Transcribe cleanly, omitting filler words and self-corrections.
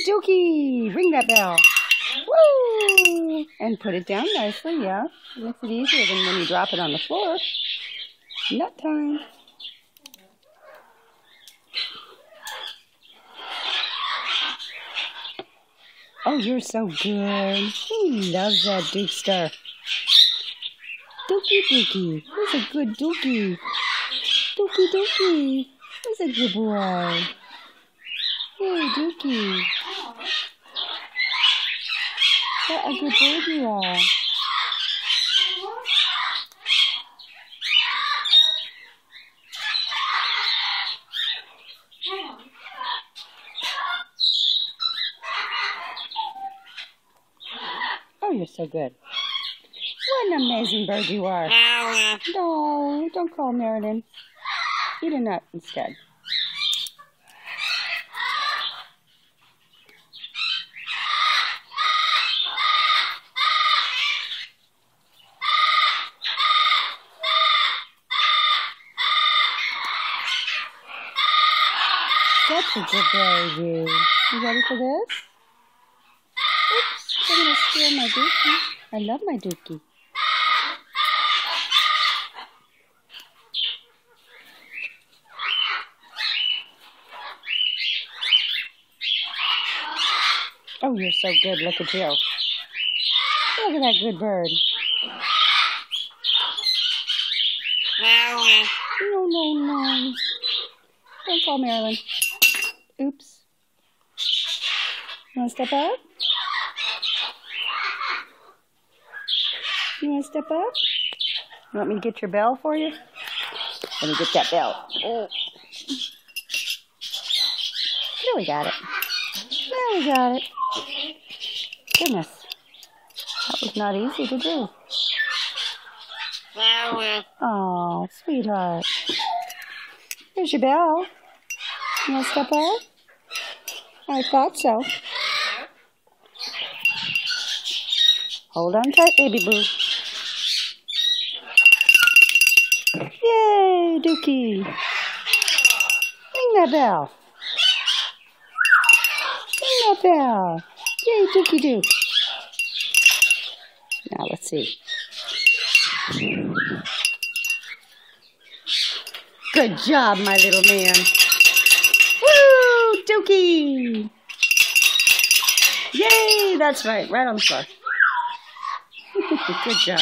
Dookie, ring that bell. Woo! And put it down nicely, yeah. Makes it easier than when you drop it on the floor. Nut time. Oh, you're so good. He loves that Duke Star. Dookie, Dookie. He's a good Dookie. Dookie, Dookie. He's a good boy. Hey, Dookie. What a good bird you are. Oh, you're so good. What an amazing bird you are. No, don't call Marilyn. Eat a nut instead. That's a good baby. You ready for this? Oops, I'm going to steal my Dookie. I love my Dookie. Oh, you're so good. Look at you. Look at that good bird. No. Don't call Marilyn. Oops. You want to step up? You want to step up? You want me to get your bell for you? Let me get that bell. Oh. There we got it. There we got it. Goodness. That was not easy to do. Oh, sweetheart. Here's your bell. You want to step up? I thought so. Hold on tight, baby boo. Yay, Dookie. Ring that bell. Ring that bell. Yay, Dookie Doo. Now let's see. Good job, my little man. Woo, Dookie. Yay, that's right on the floor. Good job.